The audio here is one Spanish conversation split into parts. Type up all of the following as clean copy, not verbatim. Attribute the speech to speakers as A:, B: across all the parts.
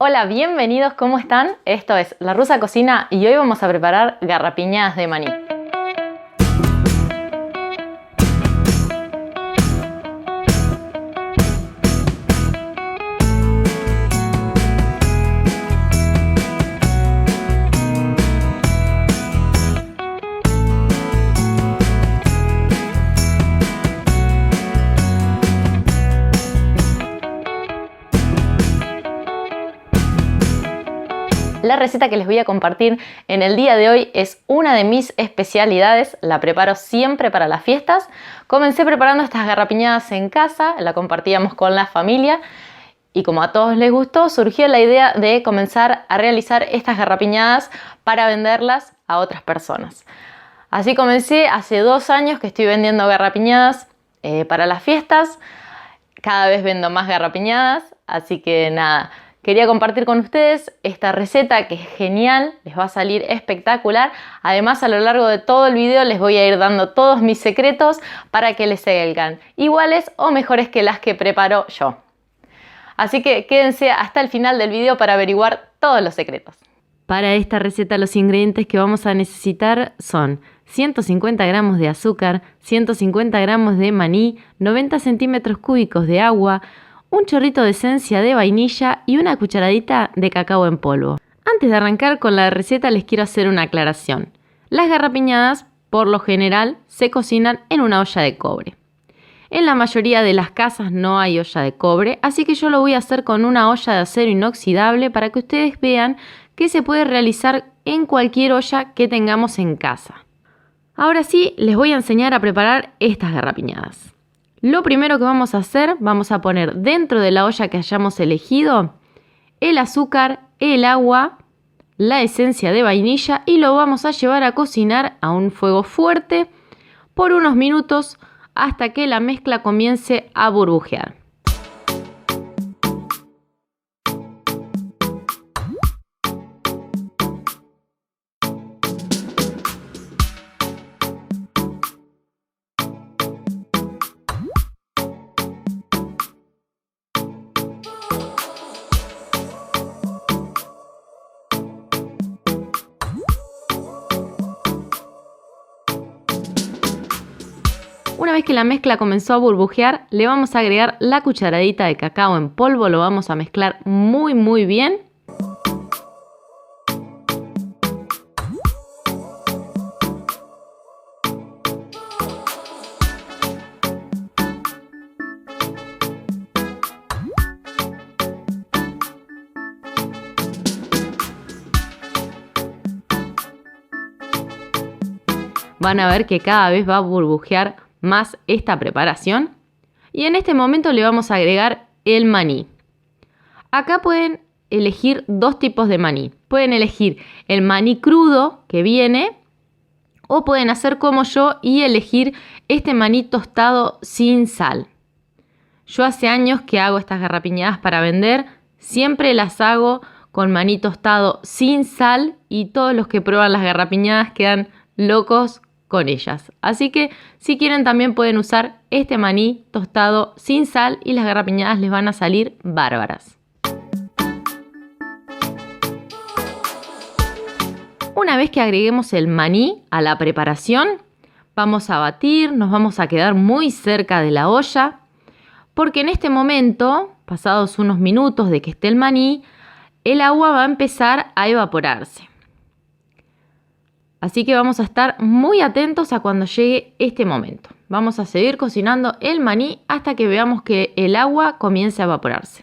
A: Hola, bienvenidos, ¿cómo están? Esto es La Rusa Cocina y hoy vamos a preparar garrapiñadas de maní. La receta que les voy a compartir en el día de hoy es una de mis especialidades, la preparo siempre para las fiestas. Comencé preparando estas garrapiñadas en casa, la compartíamos con la familia y como a todos les gustó, surgió la idea de comenzar a realizar estas garrapiñadas para venderlas a otras personas. Así comencé hace 2 años que estoy vendiendo garrapiñadas para las fiestas. Cada vez vendo más garrapiñadas, así que nada. Quería compartir con ustedes esta receta que es genial, les va a salir espectacular. Además, a lo largo de todo el video les voy a ir dando todos mis secretos para que les salgan iguales o mejores que las que preparo yo. Así que quédense hasta el final del video para averiguar todos los secretos. Para esta receta los ingredientes que vamos a necesitar son 150 gramos de azúcar, 150 gramos de maní, 90 centímetros cúbicos de agua, un chorrito de esencia de vainilla y una cucharadita de cacao en polvo. Antes de arrancar con la receta les quiero hacer una aclaración. Las garrapiñadas, por lo general, se cocinan en una olla de cobre. En la mayoría de las casas no hay olla de cobre, así que yo lo voy a hacer con una olla de acero inoxidable para que ustedes vean que se puede realizar en cualquier olla que tengamos en casa. Ahora sí, les voy a enseñar a preparar estas garrapiñadas. Lo primero que vamos a hacer, vamos a poner dentro de la olla que hayamos elegido el azúcar, el agua, la esencia de vainilla y lo vamos a llevar a cocinar a un fuego fuerte por unos minutos hasta que la mezcla comience a burbujear. Una vez que la mezcla comenzó a burbujear, le vamos a agregar la cucharadita de cacao en polvo, lo vamos a mezclar muy bien. Van a ver que cada vez va a burbujear más esta preparación y en este momento le vamos a agregar el maní. Acá pueden elegir 2 tipos de maní. Pueden elegir el maní crudo que viene o pueden hacer como yo y elegir este maní tostado sin sal. Yo hace años que hago estas garrapiñadas para vender, siempre las hago con maní tostado sin sal y todos los que prueban las garrapiñadas quedan locos con ellas. Así que si quieren también pueden usar este maní tostado sin sal y las garrapiñadas les van a salir bárbaras. Una vez que agreguemos el maní a la preparación, vamos a batir, nos vamos a quedar muy cerca de la olla, porque en este momento, pasados unos minutos de que esté el maní, el agua va a empezar a evaporarse. Así que vamos a estar muy atentos a cuando llegue este momento. Vamos a seguir cocinando el maní hasta que veamos que el agua comience a evaporarse.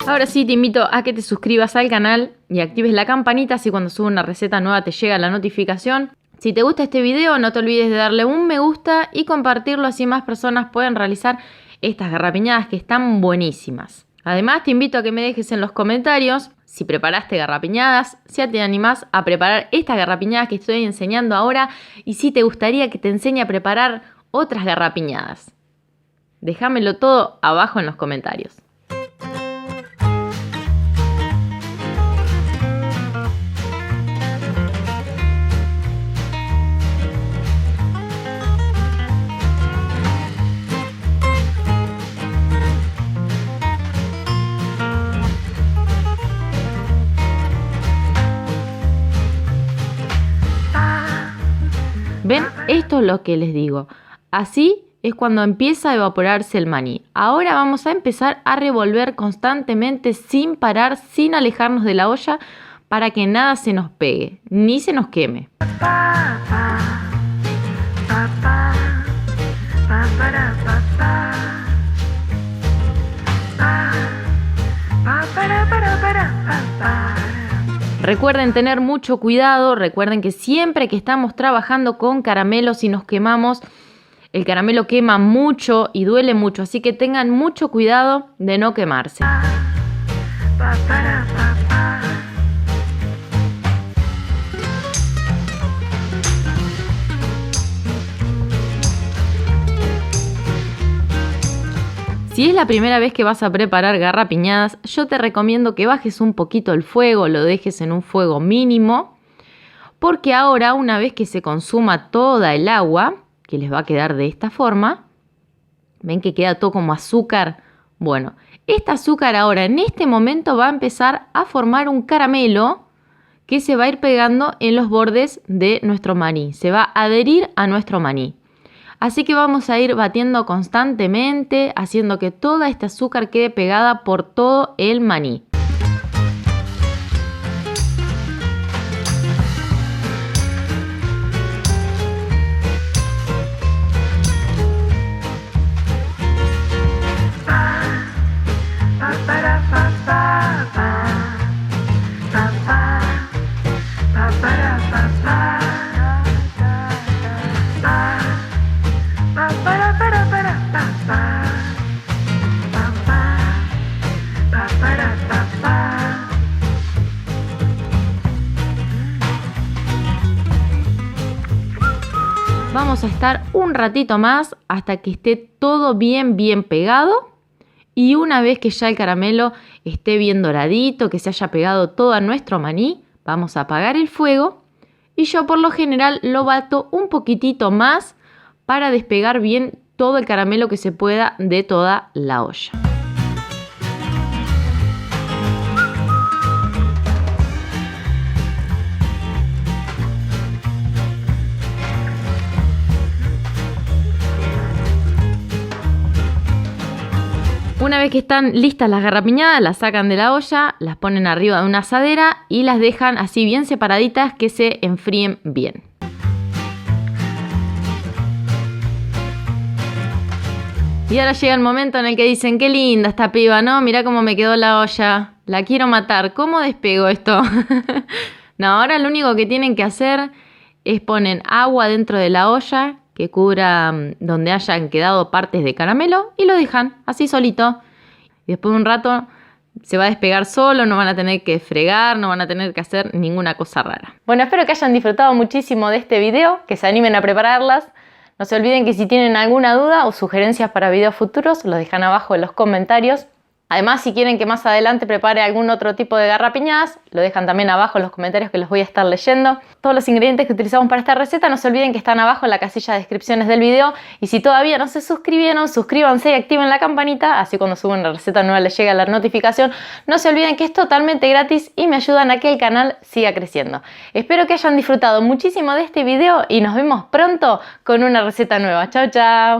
A: Ahora sí te invito a que te suscribas al canal y actives la campanita así cuando subo una receta nueva te llega la notificación. Si te gusta este video no te olvides de darle un me gusta y compartirlo así más personas pueden realizar estas garrapiñadas que están buenísimas. Además, te invito a que me dejes en los comentarios si preparaste garrapiñadas, si te animás a preparar estas garrapiñadas que estoy enseñando ahora y si te gustaría que te enseñe a preparar otras garrapiñadas. Déjamelo todo abajo en los comentarios. Esto es lo que les digo. Así es cuando empieza a evaporarse el maní. Ahora vamos a empezar a revolver constantemente sin parar, sin alejarnos de la olla, para que nada se nos pegue, ni se nos queme. Recuerden tener mucho cuidado, recuerden que siempre que estamos trabajando con caramelos y nos quemamos, el caramelo quema mucho y duele mucho, así que tengan mucho cuidado de no quemarse. Si es la primera vez que vas a preparar garrapiñadas, yo te recomiendo que bajes un poquito el fuego, lo dejes en un fuego mínimo, porque ahora, una vez que se consuma toda el agua, que les va a quedar de esta forma, ven que queda todo como azúcar. Bueno, este azúcar ahora en este momento va a empezar a formar un caramelo que se va a ir pegando en los bordes de nuestro maní, se va a adherir a nuestro maní. Así que vamos a ir batiendo constantemente, haciendo que toda esta azúcar quede pegada por todo el maní. Vamos a estar un ratito más hasta que esté todo bien pegado, y una vez que ya el caramelo esté bien doradito, que se haya pegado todo a nuestro maní, vamos a apagar el fuego, y yo por lo general lo bato un poquitito más para despegar bien todo el caramelo que se pueda de toda la olla. Una vez que están listas las garrapiñadas, las sacan de la olla, las ponen arriba de una asadera y las dejan así bien separaditas que se enfríen bien. Y ahora llega el momento en el que dicen: qué linda esta piba, ¿no? Mirá cómo me quedó la olla, la quiero matar, ¿cómo despego esto? No, ahora lo único que tienen que hacer es poner agua dentro de la olla que cubra donde hayan quedado partes de caramelo y lo dejan así solito. Y después de un rato se va a despegar solo, no van a tener que fregar, no van a tener que hacer ninguna cosa rara. Bueno, espero que hayan disfrutado muchísimo de este video, que se animen a prepararlas. No se olviden que si tienen alguna duda o sugerencias para videos futuros, los dejan abajo en los comentarios. Además, si quieren que más adelante prepare algún otro tipo de garrapiñadas, lo dejan también abajo en los comentarios, que los voy a estar leyendo. Todos los ingredientes que utilizamos para esta receta, no se olviden que están abajo en la casilla de descripciones del video. Y si todavía no se suscribieron, suscríbanse y activen la campanita, así cuando subo una receta nueva les llega la notificación. No se olviden que es totalmente gratis y me ayudan a que el canal siga creciendo. Espero que hayan disfrutado muchísimo de este video y nos vemos pronto con una receta nueva. Chao, chao.